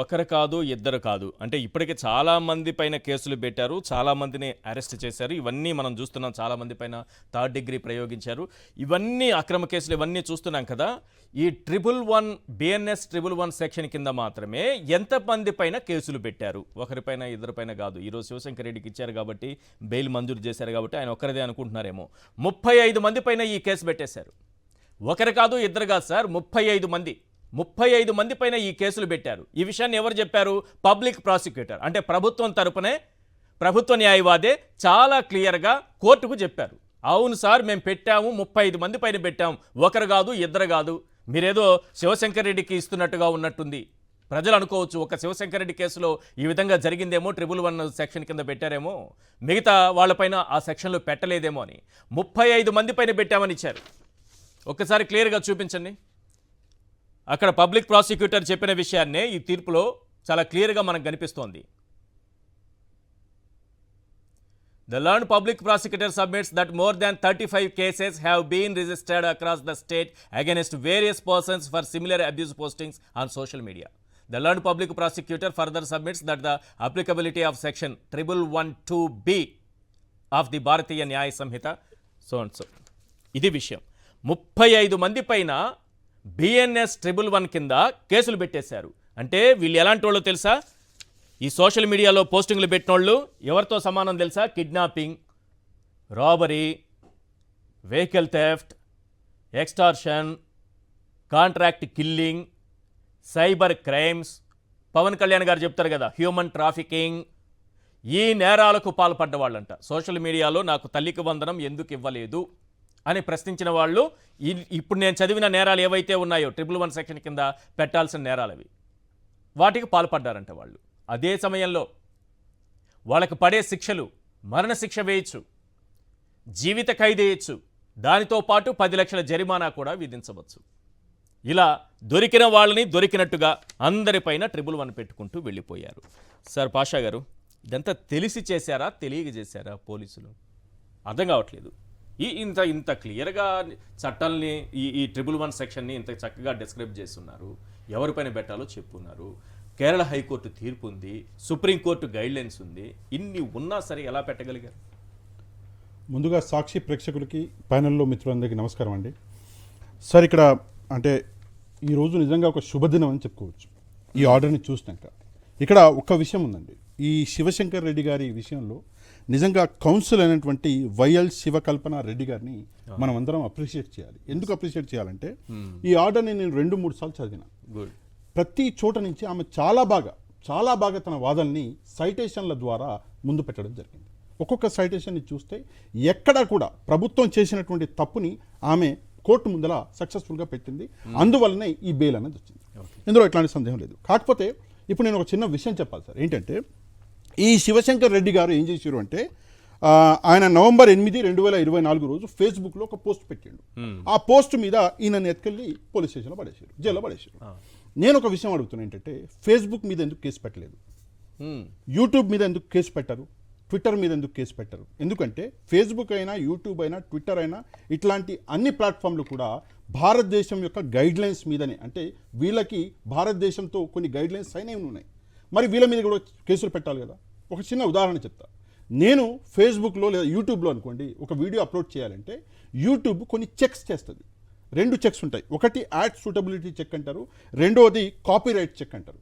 ఒకరు కాదు ఇద్దరు కాదు అంటే ఇప్పటికే చాలా మంది పైన కేసులు పెట్టారు, చాలా మందిని అరెస్ట్ చేశారు. ఇవన్నీ మనం చూస్తున్నాం, చాలా మంది పైన 3rd డిగ్రీ ప్రయోగించారు. ఇవన్నీ అక్రమ కేసులు ఇవన్నీ చూస్తున్నాం కదా. ఈ 111 BNS 111 సెక్షన్ కింద మాత్రమే ఎంతమంది పైన కేసులు పెట్టారు? ఒకరిపైన ఇద్దరిపైన కాదు. ఈరోజు శివశంకర్ రెడ్డికి ఇచ్చారు కాబట్టి, బెయిల్ మంజూరు చేశారు కాబట్టి ఆయన ఒక్కరిదే అనుకుంటున్నారేమో. 35 మంది పైన ఈ కేసు పెట్టేశారు. ఒకరు కాదు ఇద్దరు కాదు సార్, 35 మంది పైన ఈ కేసులు పెట్టారు. ఈ విషయాన్ని ఎవరు చెప్పారు? పబ్లిక్ ప్రాసిక్యూటర్ అంటే ప్రభుత్వం తరపునే, ప్రభుత్వ న్యాయవాదే చాలా క్లియర్గా కోర్టుకు చెప్పారు. అవును సార్, మేము పెట్టాము, 35 మంది పైన పెట్టాము, ఒకరు కాదు ఇద్దరు కాదు. మీరేదో శివశంకర్ రెడ్డికి ఇస్తున్నట్టుగా ఉన్నట్టుంది. ప్రజలు అనుకోవచ్చు ఒక శివశంకర్ రెడ్డి కేసులో ఈ విధంగా జరిగిందేమో, 111 సెక్షన్ కింద పెట్టారేమో, మిగతా వాళ్ళపైన ఆ సెక్షన్లో పెట్టలేదేమో అని. 35 మంది పైన పెట్టామని ఇచ్చారు. ఒక్కసారి క్లియర్గా చూపించండి. అక్కడ పబ్లిక్ ప్రాసిక్యూటర్ చెప్పిన విషయాన్నే ఈ తీర్పులో చాలా క్లియర్గా మనకు కనిపిస్తోంది. The learned public prosecutor submits that more than 35 cases have been registered across the state against various persons for similar abuse postings on social media. The learned public prosecutor further submits that the applicability of section 1112B of the Bharatiya Nyaya Samhita so and so. ఇది విషయం. 35 మంది పైన BNS 111 కింద కేసులు పెట్టేశారు. అంటే వీళ్ళు ఎలాంటి వాళ్ళు తెలుసా? ఈ సోషల్ మీడియాలో పోస్టింగ్లు పెట్టిన వాళ్ళు ఎవరితో సమానం తెలుసా? Kidnapping, robbery, vehicle theft, extortion, contract killing, cyber crimes, Pawan Kalyan గారు చెప్తారు కదా హ్యూమన్ ట్రాఫికింగ్, ఈ నేరాలకు పాల్పడ్డ వాళ్ళంట. సోషల్ మీడియాలో నాకు తల్లికి వందనం ఎందుకు ఇవ్వలేదు అని ప్రశ్నించిన వాళ్ళు ఇప్పుడు నేను చదివిన నేరాలు ఏవైతే ఉన్నాయో 111 సెక్షన్ కింద పెట్టాల్సిన నేరాలు అవి, వాటికి పాల్పడ్డారంట వాళ్ళు. అదే సమయంలో వాళ్ళకు పడే శిక్షలు మరణశిక్ష వేయచ్చు, జీవిత ఖైదేయచ్చు, దానితో పాటు 10 లక్షల జరిమానా కూడా విధించవచ్చు. ఇలా దొరికిన వాళ్ళని దొరికినట్టుగా అందరిపైన 111 పెట్టుకుంటూ వెళ్ళిపోయారు. సార్ పాషా గారు, ఇదంతా తెలిసి చేశారా తెలియక చేశారా పోలీసులు? అర్థం కావట్లేదు. ఇంత క్లియర్గా చట్టాలని ఈ 111 సెక్షన్ని ఇంత చక్కగా డిస్క్రైబ్ చేస్తున్నారు, ఎవరిపైన పెట్టాలో చెప్పున్నారు. కేరళ హైకోర్టు తీర్పు ఉంది, సుప్రీంకోర్టు గైడ్లైన్స్ ఉంది, ఇన్ని ఉన్నా సరే ఎలా పెట్టగలిగారు? ముందుగా సాక్షి ప్రేక్షకులకి, ప్యానెల్లో మిత్రులందరికీ నమస్కారం అండి. సార్, ఇక్కడ అంటే ఈరోజు నిజంగా ఒక శుభదినం అని చెప్పుకోవచ్చు. ఈ ఆర్డర్ని చూసినాక ఇక్కడ ఒక విషయం ఉందండి. ఈ శివశంకర్ రెడ్డి గారి విషయంలో నిజంగా కౌన్సిల్ అయినటువంటి వైఎల్ శివకల్పన రెడ్డి గారిని మనం అందరం అప్రిషియేట్ చేయాలి. ఎందుకు అప్రిషియేట్ చేయాలంటే ఈ ఆర్డర్ని నేను 2-3 సార్లు చదివిన. ప్రతి చోట నుంచి ఆమె చాలా బాగా తన వాదనని సైటేషన్ల ద్వారా ముందు పెట్టడం జరిగింది. ఒక్కొక్క సైటేషన్ని చూస్తే ఎక్కడా కూడా ప్రభుత్వం చేసినటువంటి తప్పుని ఆమె కోర్టు ముందర సక్సెస్ఫుల్గా పెట్టింది. అందువల్లనే ఈ బెయిల్ అనేది వచ్చింది. ఇందులో ఎట్లాంటి సందేహం లేదు. కాకపోతే ఇప్పుడు నేను ఒక చిన్న విషయం చెప్పాలి సార్. ఏంటంటే ఈ శివశంకర్ రెడ్డి గారు ఏం చేశారు అంటే ఆయన November 8, 2024 రోజు ఫేస్బుక్లో ఒక పోస్ట్ పెట్టాడు. ఆ పోస్ట్ మీద ఈయనని ఎత్తుకెళ్ళి పోలీస్ స్టేషన్లో పడేశారు, జైల్లో పడేశారు. నేను ఒక విషయం అడుగుతున్నా, ఏంటంటే ఫేస్బుక్ మీద ఎందుకు కేసు పెట్టలేదు? యూట్యూబ్ మీద ఎందుకు కేసు పెట్టరు? ట్విట్టర్ మీద ఎందుకు కేసు పెట్టరు? ఎందుకంటే ఫేస్బుక్ అయినా, యూట్యూబ్ అయినా, ట్విట్టర్ అయినా ఇట్లాంటి అన్ని ప్లాట్ఫామ్లు కూడా భారతదేశం యొక్క గైడ్లైన్స్ మీదనే, అంటే వీళ్ళకి భారతదేశంతో కొన్ని గైడ్లైన్స్ అయినవి ఉన్నాయి. మరి వీళ్ళ మీద కూడా కేసులు పెట్టాలి కదా. ఒక చిన్న ఉదాహరణ చెప్తా. నేను ఫేస్బుక్లో లేదా యూట్యూబ్లో అనుకోండి ఒక వీడియో అప్లోడ్ చేయాలంటే యూట్యూబ్ కొన్ని చెక్స్ చేస్తుంది. 2 చెక్స్ ఉంటాయి. ఒకటి యాడ్ సూటబిలిటీ చెక్ అంటారు, రెండోది కాపీరైట్ చెక్ అంటారు.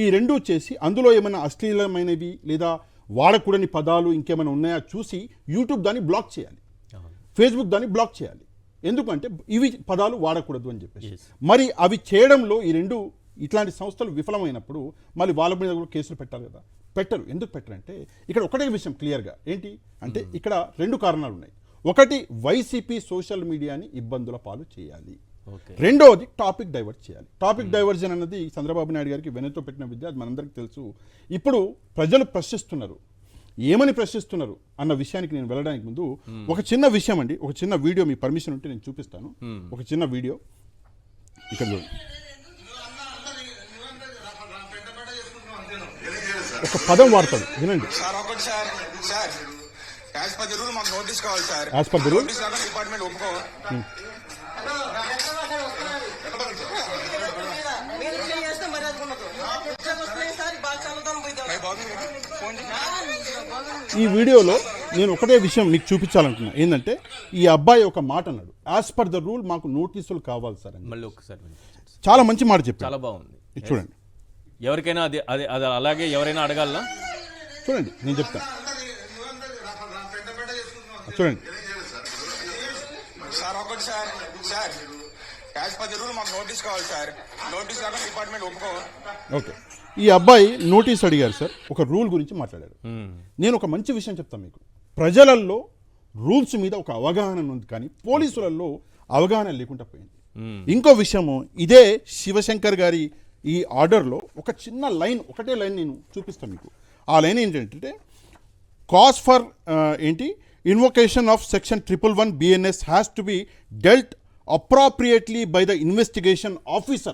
ఈ 2 చేసి అందులో ఏమైనా అశ్లీలమైనవి లేదా వాడకూడని పదాలు ఇంకేమైనా ఉన్నాయా చూసి యూట్యూబ్ దాన్ని బ్లాక్ చేయాలి, ఫేస్బుక్ దాన్ని బ్లాక్ చేయాలి. ఎందుకంటే ఇవి పదాలు వాడకూడదు అని చెప్పేసి. మరి అవి చేయడంలో ఈ 2 ఇట్లాంటి సంస్థలు విఫలమైనప్పుడు మళ్ళీ వాళ్ళ మీద కూడా కేసులు పెట్టాలి కదా. పెట్టరు. ఎందుకు పెట్టరంటే ఇక్కడ ఒకటే విషయం క్లియర్గా ఏంటి అంటే ఇక్కడ 2 కారణాలు ఉన్నాయి. ఒకటి, వైసీపీ సోషల్ మీడియాని ఇబ్బందుల పాలు చేయాలి. రెండోది, టాపిక్ డైవర్ట్ చేయాలి. టాపిక్ డైవర్జన్ అన్నది చంద్రబాబు నాయుడు గారికి వెనతో పెట్టిన విద్య, అది మనందరికీ తెలుసు. ఇప్పుడు ప్రజలు ప్రశ్నిస్తున్నారు, ఏమని ప్రశ్నిస్తున్నారు అన్న విషయానికి నేను వెళ్ళడానికి ముందు ఒక చిన్న విషయం అండి, ఒక చిన్న వీడియో మీ పర్మిషన్ ఉంటే నేను చూపిస్తాను. ఒక చిన్న వీడియో ఇక్కడ చూడండి. ఒక పదం వాడతాడు, వినండి. As per the rule department ఒప్పుకో. ఈ వీడియోలో నేను ఒకటే విషయం మీకు చూపించాలనుకున్నా, ఏంటంటే ఈ అబ్బాయి ఒక మాట అన్నాడు, యాజ్ పర్ ద రూల్ మాకు నోటీసులు కావాలి సార్ అని. మళ్ళీ ఒకసారి చాలా మంచి మాట చెప్పారు, చాలా బాగుంది. ఇది చూడండి, ఎవరికైనా అది అది అది అలాగే ఎవరైనా అడగాలనా? చూడండి నేను చెప్తాను, చూడండి. సార్ ఒకటి sir sir as per the rule మాకు నోటీస్ కావాలి సార్. నోటీస్ కాకుండా డిపార్ట్మెంట్ ఒప్పుకో. ఓకే, ఈ అబ్బాయి నోటీస్ అడిగారు సార్, ఒక రూల్ గురించి మాట్లాడారు. నేను ఒక మంచి విషయం చెప్తాను మీకు, ప్రజలలో రూల్స్ మీద ఒక అవగాహన ఉంది, కానీ పోలీసులలో అవగాహన లేకుండా పోయింది. ఇంకో విషయము, ఇదే శివశంకర్ గారి ఈ ఆర్డర్లో ఒక చిన్న లైన్, ఒకటే లైన్ నేను చూపిస్తాను మీకు. ఆ లైన్ ఏంటంటే, cause for invocation of section 111 BNS has to be dealt appropriately by the investigation officer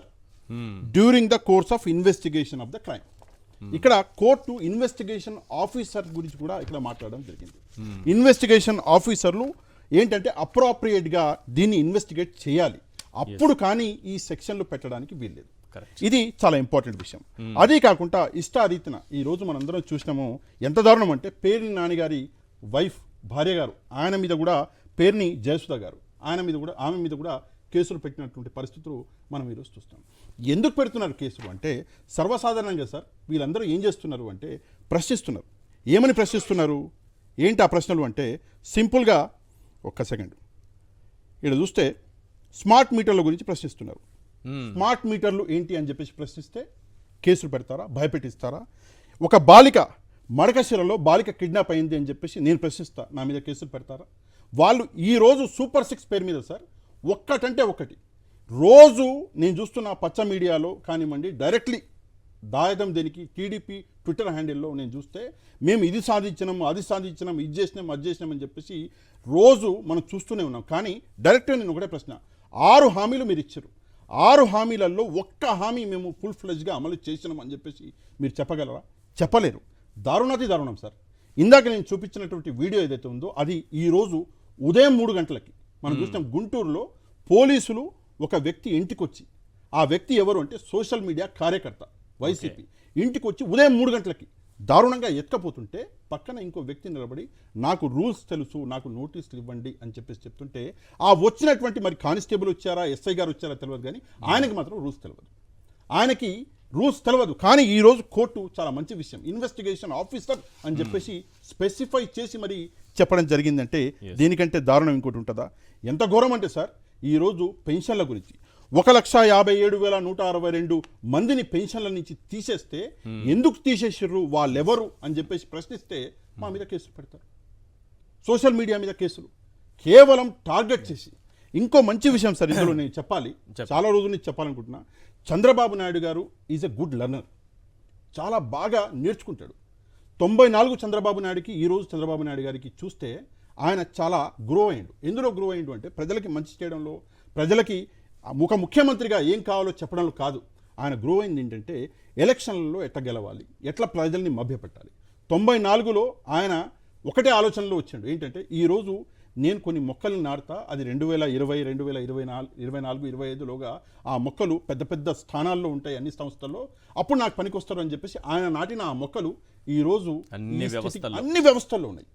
during the course of investigation of the crime. ఇక్కడ కోర్టు ఇన్వెస్టిగేషన్ ఆఫీసర్ గురించి కూడా ఇక్కడ మాట్లాడడం జరిగింది. ఇన్వెస్టిగేషన్ ఆఫీసర్లు ఏంటంటే అప్రోప్రియేట్గా దీన్ని ఇన్వెస్టిగేట్ చేయాలి, అప్పుడు కానీ ఈ సెక్షన్లు పెట్టడానికి వీల్లేదు. ఇది చాలా ఇంపార్టెంట్ విషయం. అదే కాకుండా ఇష్టారీతిన ఈ రోజు మనందరం చూసినాము, ఎంత దారుణం అంటే పేర్ని నాన్నగారి వైఫ్, భార్య గారు, ఆయన మీద కూడా పేర్ని జయసుధ గారు, ఆమె మీద కూడా కేసులు పెట్టినటువంటి పరిస్థితులు మనం ఈరోజు చూస్తాం. ఎందుకు పెడుతున్నారు కేసులు అంటే, సర్వసాధారణంగా సార్ వీళ్ళందరూ ఏం చేస్తున్నారు అంటే ప్రశ్నిస్తున్నారు. ఏమని ప్రశ్నిస్తున్నారు, ఏంటి ఆ ప్రశ్నలు అంటే, సింపుల్గా ఒక్క సెకండ్ ఇక్కడ చూస్తే స్మార్ట్ మీటర్ల గురించి ప్రశ్నిస్తున్నారు. స్మార్ట్ మీటర్లు ఏంటి అని చెప్పేసి ప్రశ్నిస్తే కేసులు పెడతారా, భయపెట్టిస్తారా? ఒక బాలిక మడకశిరలో బాలిక కిడ్నాప్ అయింది అని చెప్పేసి నేను ప్రశ్నిస్తా, నా మీద కేసులు పెడతారా? వాళ్ళు ఈరోజు సూపర్ 6 పేరు మీద సార్ ఒక్కటంటే ఒకటి రోజు నేను చూస్తున్న పచ్చ మీడియాలో కానివ్వండి, డైరెక్ట్లీ దాయదం దేనికి టీడీపీ ట్విట్టర్ హ్యాండిల్లో నేను చూస్తే, మేము ఇది సాధించినాము, అది సాధించినాం, ఇది చేసినాం, అది చేసినాం అని చెప్పేసి రోజు మనం చూస్తూనే ఉన్నాం. కానీ డైరెక్ట్గా నేను ఒకటే ప్రశ్న, 6 హామీలు మీరు ఇచ్చారు, 6 హామీలలో ఒక్క హామీ మేము ఫుల్ ఫ్లెజ్గా అమలు చేసినాం అని చెప్పేసి మీరు చెప్పగలరా? చెప్పలేరు. దారుణాతి దారుణం సార్. ఇందాక నేను చూపించినటువంటి వీడియో ఏదైతే ఉందో అది ఈరోజు ఉదయం 3 గంటలకి మనం చూసినాం, గుంటూరులో పోలీసులు ఒక వ్యక్తి ఇంటికి వచ్చి, ఆ వ్యక్తి ఎవరు అంటే సోషల్ మీడియా కార్యకర్త వైసీపీ, ఇంటికి వచ్చి ఉదయం 3 గంటలకి దారుణంగా ఎత్తుకపోతుంటే పక్కన ఇంకో వ్యక్తి నిలబడి నాకు రూల్స్ తెలుసు, నాకు నోటీసులు ఇవ్వండి అని చెప్పేసి చెప్తుంటే, ఆ వచ్చినటువంటి మరి కానిస్టేబుల్ వచ్చారా, ఎస్ఐ గారు వచ్చారా తెలియదు, కానీ ఆయనకి మాత్రం రూల్స్ తెలియదు, ఆయనకి రూల్స్ తెలియదు. కానీ ఈరోజు కోర్టు చాలా మంచి విషయం, ఇన్వెస్టిగేషన్ ఆఫీసర్ అని చెప్పేసి స్పెసిఫై చేసి మరి చెప్పడం జరిగిందంటే దీనికంటే దారుణం ఇంకోటి ఉంటుందా? ఎంత ఘోరం అంటే సార్, ఈరోజు పెన్షన్ల గురించి 1,57,162 మందిని పెన్షన్ల నుంచి తీసేస్తే ఎందుకు తీసేసారు, వాళ్ళెవరు అని చెప్పేసి ప్రశ్నిస్తే మా మీద కేసులు పెడతారు, సోషల్ మీడియా మీద కేసులు, కేవలం టార్గెట్ చేసి. ఇంకో మంచి విషయం సార్ ఇందులో నేను చెప్పాలి, చాలా రోజుల నుంచి చెప్పాలనుకుంటున్నా, చంద్రబాబు నాయుడు గారు ఈజ్ ఎ గుడ్ లెర్నర్, చాలా బాగా నేర్చుకుంటాడు. 94 చంద్రబాబు నాయుడుకి ఈరోజు చంద్రబాబు నాయుడు గారికి చూస్తే ఆయన చాలా గ్రో అయ్యిండు. ఎందులో గ్రో అయ్యిండు అంటే ప్రజలకి మంచి చేయడంలో, ప్రజలకి ఒక ముఖ్యమంత్రిగా ఏం కావాలో చెప్పడంలో కాదు. ఆయన గ్రో అయింది ఏంటంటే ఎలక్షన్లలో ఎట్లా గెలవాలి, ఎట్లా ప్రజల్ని మభ్యపెట్టాలి. 94లో ఆయన ఒకటే ఆలోచనలో వచ్చాడు, ఏంటంటే ఈరోజు నేను కొన్ని మొక్కల్ని నాటుతా, అది 2020, 2024, 25లోగా ఆ మొక్కలు పెద్ద పెద్ద స్థానాల్లో ఉంటాయి అన్ని సంస్థల్లో, అప్పుడు నాకు పనికొస్తారు అని చెప్పేసి ఆయన నాటిన ఆ మొక్కలు ఈరోజు అన్ని వ్యవస్థల్లో ఉన్నాయి,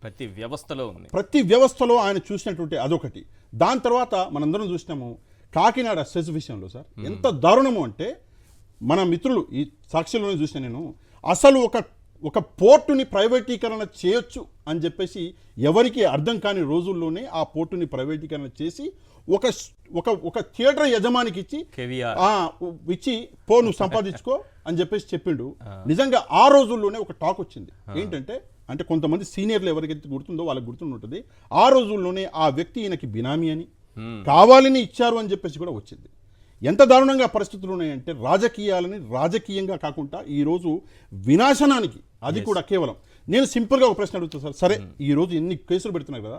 ప్రతి వ్యవస్థలో ఆయన చూసినటువంటి అదొకటి. దాని తర్వాత మనందరం చూసినాము కాకినాడ సెజ్ విషయంలో సార్ ఎంత దారుణము అంటే, మన మిత్రులు ఈ సాక్షిలోనే చూసిన నేను, అసలు ఒక పోర్టుని ప్రైవేటీకరణ చేయొచ్చు అని చెప్పేసి ఎవరికి అర్థం కాని రోజుల్లోనే ఆ పోర్టుని ప్రైవేటీకరణ చేసి ఒక థియేటర్ యజమానికి ఇచ్చి పో నువ్వు సంపాదించుకో అని చెప్పేసి చెప్పిండు. నిజంగా ఆ రోజుల్లోనే ఒక టాక్ వచ్చింది, ఏంటంటే అంటే కొంతమంది సీనియర్లు ఎవరికైతే గుర్తుందో వాళ్ళకి గుర్తుంటుంది, ఆ రోజుల్లోనే ఆ వ్యక్తి ఈయనకి బినామీ అని కావాలని ఇచ్చారు అని చెప్పేసి కూడా వచ్చింది. ఎంత దారుణంగా పరిస్థితులు ఉన్నాయంటే రాజకీయాలని రాజకీయంగా కాకుండా ఈరోజు వినాశనానికి, అది కూడా కేవలం. నేను సింపుల్గా ఒక ప్రశ్న అడుగుతాను సార్, సరే ఈరోజు ఎన్ని కేసులు పెడుతున్నారు కదా,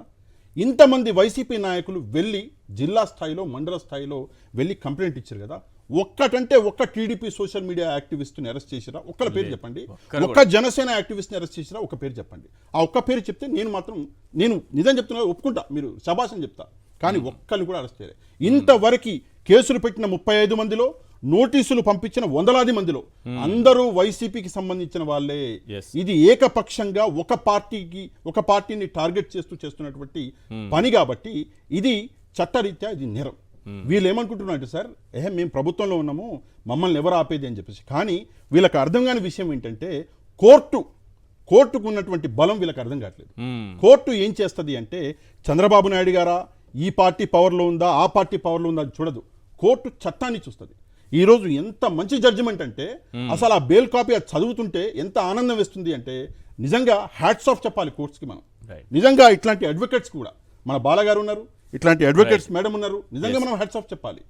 ఇంతమంది వైసీపీ నాయకులు వెళ్ళి జిల్లా స్థాయిలో మండల స్థాయిలో వెళ్ళి కంప్లైంట్ ఇచ్చారు కదా, ఒక్కటంటే ఒక్క టీడీపీ సోషల్ మీడియా యాక్టివిస్ట్ని అరెస్ట్ చేసిరా? ఒక్కల పేరు చెప్పండి. ఒక్క జనసేన యాక్టివిస్ట్ని అరెస్ట్ చేసిరా? ఒక పేరు చెప్పండి. ఆ ఒక్క పేరు చెప్తే నేను నిజం చెప్తున్నా, ఒప్పుకుంటా, మీరు శభాష్ అని చెప్తా. కానీ ఒక్కరిని కూడా అరెస్ట్ చేయలేదు. ఇంతవరకు కేసులు పెట్టిన 35 మందిలో నోటీసులు పంపించిన వందలాది మందిలో అందరూ వైసీపీకి సంబంధించిన వాళ్ళే. Yes. ఇది ఏకపక్షంగా ఒక పార్టీని టార్గెట్ చేస్తున్నటువంటి పని కాబట్టి ఇది చట్టరీత్యా ఇది నేరం. వీళ్ళు ఏమనుకుంటున్నారంటే సార్ మేము ప్రభుత్వంలో ఉన్నాము, మమ్మల్ని ఎవరు ఆపేది అని చెప్పేసి. కానీ వీళ్ళకి అర్థం కాని విషయం ఏంటంటే కోర్టుకు ఉన్నటువంటి బలం వీళ్ళకి అర్థం కావట్లేదు. కోర్టు ఏం చేస్తుంది అంటే చంద్రబాబు నాయుడు గారా ఈ పార్టీ పవర్లో ఉందా ఆ పార్టీ పవర్లో ఉందా అది చూడదు. కోర్టు చట్టాన్ని చూస్తుంది. ఈ రోజు ఎంత మంచి జడ్జిమెంట్ అంటే అసలు ఆ బెయిల్ కాపీ అది చదువుతుంటే ఎంత ఆనందం వేస్తుంది అంటే నిజంగా హ్యాట్స్ ఆఫ్ చెప్పాలి కోర్ట్స్కి మనం. Right. నిజంగా ఇట్లాంటి అడ్వకేట్స్ కూడా మన బాలగారు ఉన్నారు, ఇట్లాంటి అడ్వకేట్స్ మేడం ఉన్నారు, నిజంగా మనం హ్యాట్స్ ఆఫ్ చెప్పాలి.